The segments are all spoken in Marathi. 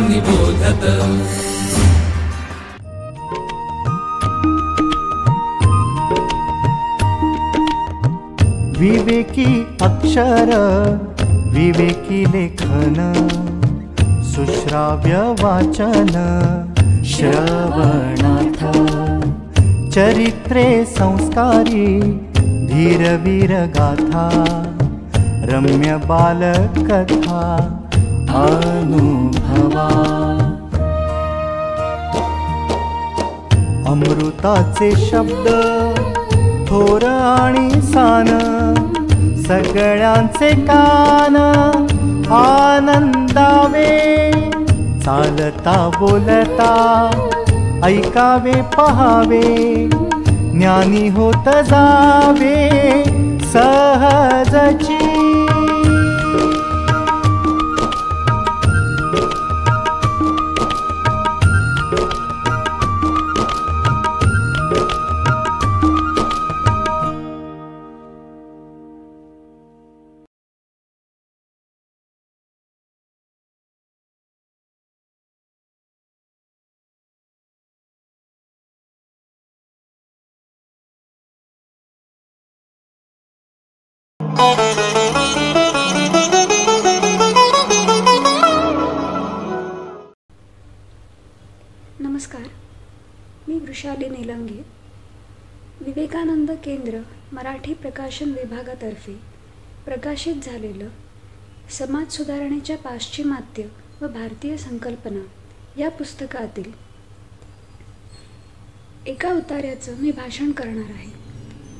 निबोधत। विवेकी अक्षर विवेकी लेखन सुश्राव्य वाचन श्रवणार्थ चरित्रे संस्कारी धीरवीर गाथा रम्य बालकथा अनुभवा अमृताचे शब्द थोर आणि सान सगळ्यांचे कान आनंदावे चालता बोलता ऐकावे पहावे ज्ञानी होत जावे सहजची। नमस्कार, मी वृषाली निलंगे। विवेकानंद केंद्र मराठी प्रकाशन विभागातर्फे प्रकाशित झालेलं समाज सुधारणेच्या पाश्चिमात्य व भारतीय संकल्पना या पुस्तकातील एका उतार्याचं मी भाषण करणार आहे।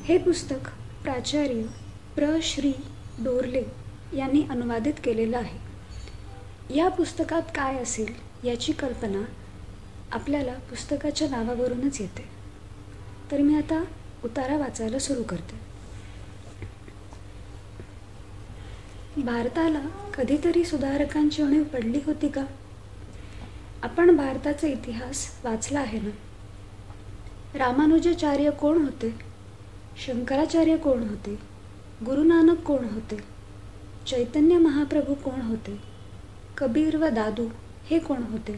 हे पुस्तक प्राचार्य श्री डोरले यांनी अनुवादित केलेलं आहे। या पुस्तकात काय असेल याची कल्पना आपल्याला पुस्तकाच्या नावावरूनच येते। तर मी आता उतारा वाचायला सुरू करते। भारताला कधीतरी सुधारकांची उणीव पडली होती का? आपण भारताचा इतिहास वाचला आहे ना? रामानुजाचार्य कोण होते? शंकराचार्य कोण होते? गुरु नानक कोण होते? चैतन्य महाप्रभू कोण होते? कबीर व दादू हे कोण होते?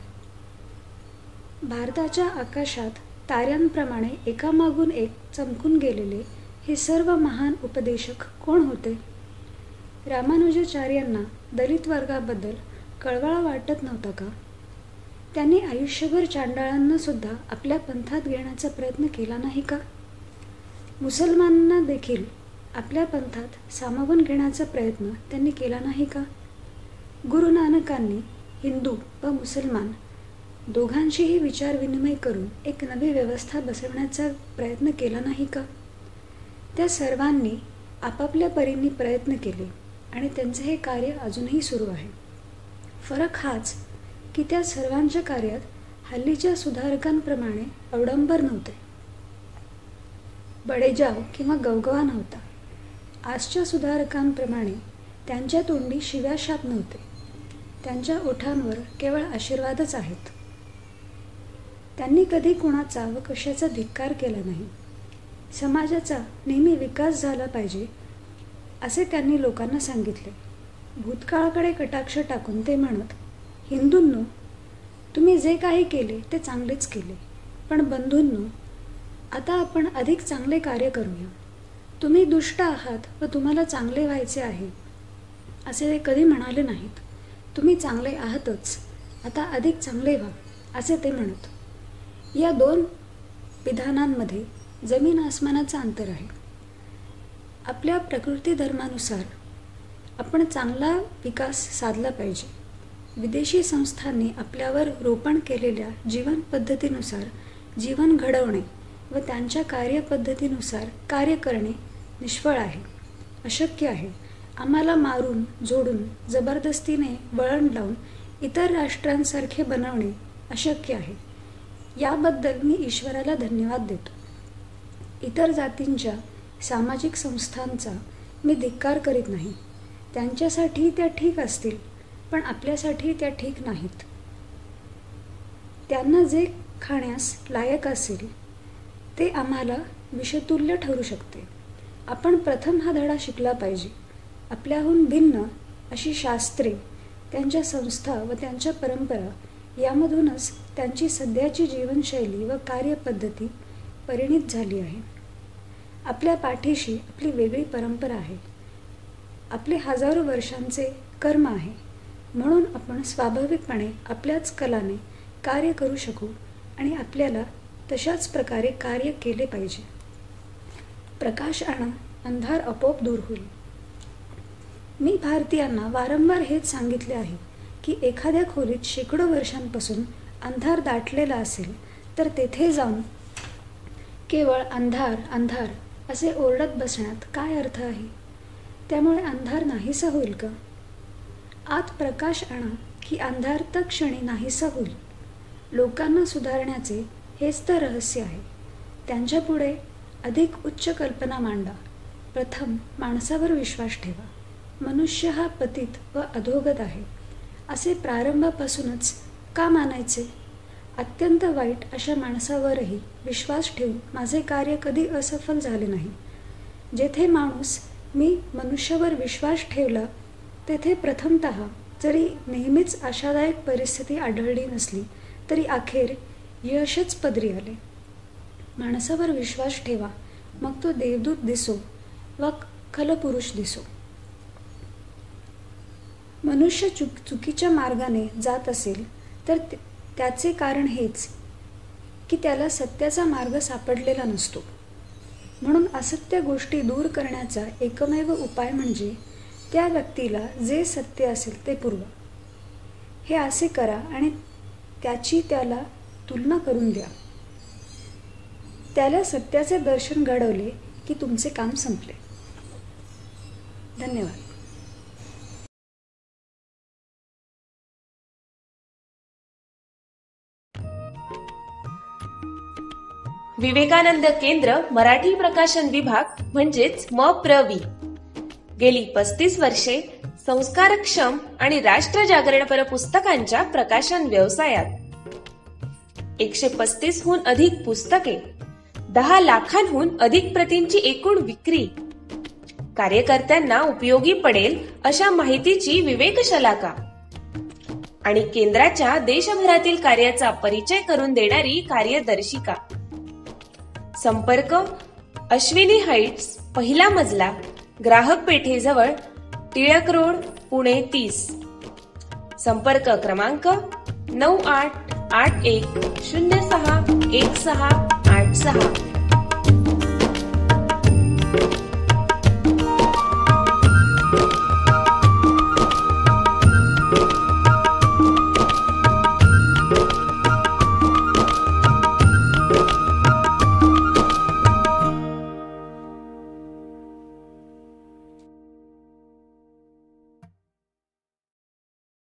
भारताच्या आकाशात ताऱ्यांप्रमाणे एकामागून एक चमकून गेलेले हे सर्व महान उपदेशक कोण होते? रामानुजाचार्यांना दलित वर्गाबद्दल कळवळा वाटत नव्हता का? त्यांनी आयुष्यभर चांडाळांना सुद्धा आपल्या पंथात घेण्याचा प्रयत्न केला नाही का? मुसलमानांना देखील आपल्या पंथात सामावून घेण्याचा प्रयत्न त्यांनी केला नाही का? गुरु नानकांनी हिंदू व मुसलमान दोघांशीही विचारविनिमय करून एक नवी व्यवस्था बसवण्याचा प्रयत्न केला नाही का? त्या सर्वांनी आपापल्या परीने प्रयत्न केले आणि त्यांचे हे कार्य अजूनही सुरू आहे। फरक हाच की त्या सर्वांच्या कार्यात हल्लीच्या सुधारकांप्रमाणे अवडंबर नव्हते, बडेजाव किंवा गवगवा नव्हता। आजच्या सुधारकांप्रमाणे त्यांच्या तोंडी शिव्याशाप नव्हते, त्यांच्या ओठांवर केवळ आशीर्वादच आहेत। त्यांनी कधी कोणाचा व कशाचा धिक्कार केला नाही। समाजाचा नेहमी विकास झाला पाहिजे असे त्यांनी लोकांना सांगितले। भूतकाळाकडे कटाक्ष टाकून ते म्हणत, हिंदूंनो, तुम्ही जे काही केले ते चांगलेच केले, पण बंधूंनो, आता आपण अधिक चांगले कार्य करूया। तुम्ही दुष्ट आहात व तुम्हाला चांगले व्हायचे आहे असे ते कधी म्हणाले नाहीत। तुम्ही चांगले आहातच, आता अधिक चांगले व्हा असे ते म्हणत। या दोन विधानांमध्ये जमीन आसमानाचं अंतर आहे। आपल्या प्रकृती धर्मानुसार आपण चांगला विकास साधला पाहिजे। विदेशी संस्थांनी आपल्यावर रोपण केलेल्या जीवन पद्धतीनुसार जीवन घडवणे व त्यांच्या कार्यपद्धतीनुसार कार्य करणे निष्फळ आहे, अशक्य आहे। आम्हाला मारून झोडून जबरदस्तीने वळण लावून इतर राष्ट्रांसारखे बनवणे अशक्य आहे। याबद्दल मी ईश्वराला धन्यवाद देतो। इतर जातींच्या सामाजिक संस्थांचा मी धिक्कार करीत नाही। त्यांच्यासाठी त्या ठीक असतील, पण आपल्यासाठी त्या ठीक नाहीत। त्यांना जे खाण्यास लायक असेल ते आम्हाला विषतुल्य ठरू शकते। आपण प्रथम हा धडा शिकला पाहिजे। आपल्याहून भिन्न अशी शास्त्रे, त्यांच्या संस्था व त्यांच्या परंपरा यामधूनच त्यांची सध्याची जीवनशैली व कार्यपद्धती परिणित झाली आहे. आपल्या पाठीशी आपली वेगळी परंपरा आहे, आपले हजारो वर्षांचे कर्म आहे. म्हणून आपण स्वाभाविकपणे आपल्याच कलाने कार्य करू शकू आणि आपल्याला तशाच प्रकारे कार्य केले पाहिजे. प्रकाश आणा, अंधार आपोआप दूर होईल. मी भारतीयांना वारंवार हेच सांगितले आहे की एखाद्या खोलीत शेकडो वर्षांपासून अंधार दाटलेला असेल तर तेथे जाऊन केवळ अंधार अंधार असे ओरडत बसण्यात काय अर्थ आहे? त्यामुळे अंधार नाहीसा होईल का? आत प्रकाश आणा की अंधार तत्क्षणी नाहीसा होईल. लोकांना सुधारण्याचे हेच तर रहस्य आहे. त्यांच्यापुढे अधिक उच्च कल्पना मांडा. प्रथम माणसावर विश्वास ठेवा. मनुष्य हा पतित व अधोगत आहे असे प्रारंभापासूनच का मानायचे? अत्यंत वाईट अशा माणसावरही विश्वास ठेवून माझे कार्य कधी असफल झाले नाही. जेथे माणूस मी मनुष्यावर विश्वास ठेवला तेथे प्रथमतः जरी नेहमीच आशादायक परिस्थिती आढळली नसली तरी अखेर यशच पदरी आले. माणसावर विश्वास ठेवा, मग तो देवदूत दिसो वा खलपुरुष दिसो. मनुष्य चुकीच्या मार्गाने जात असेल तर त्याचे कारण हेच की त्याला सत्याचा मार्ग सापडलेला नसतो. म्हणून असत्य गोष्टी दूर करण्याचा एकमेव उपाय म्हणजे त्या व्यक्तीला जे सत्य असेल ते पुरवा. हे असे करा आणि त्याची त्याला तुलना करून द्या. त्याला सत्याचे दर्शन घडवले की तुमचे काम संपले. धन्यवाद. विवेकानंद केंद्र मराठी प्रकाशन विभाग म्हणजेच MPRV गेली 35 वर्षे संस्कारक्षम आणि राष्ट्रजागरणपर पुस्तकांच्या प्रकाशन व्यवसायात. 135 हून अधिक पुस्तके, 10 लाखांहून अधिक प्रतींची एकूण विक्री, कार्यकर्त्यांना उपयोगी पडेल अशा माहितीची विवेकशलाका आणि केंद्राच्या देशभरातील कार्याचा परिचय करून देणारी कार्यदर्शिका. संपर्क अश्विनी हाइट्स, पहिला मजला, ग्राहक पेठेजवळ, टिळक रोड, पुणे 30. संपर्क क्रमांक 9881061686.